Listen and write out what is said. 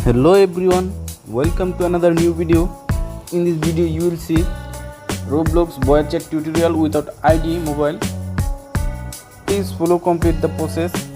Hello everyone, welcome to another new video. In this video you will see Roblox voice chat tutorial without ID mobile. Please follow complete the process.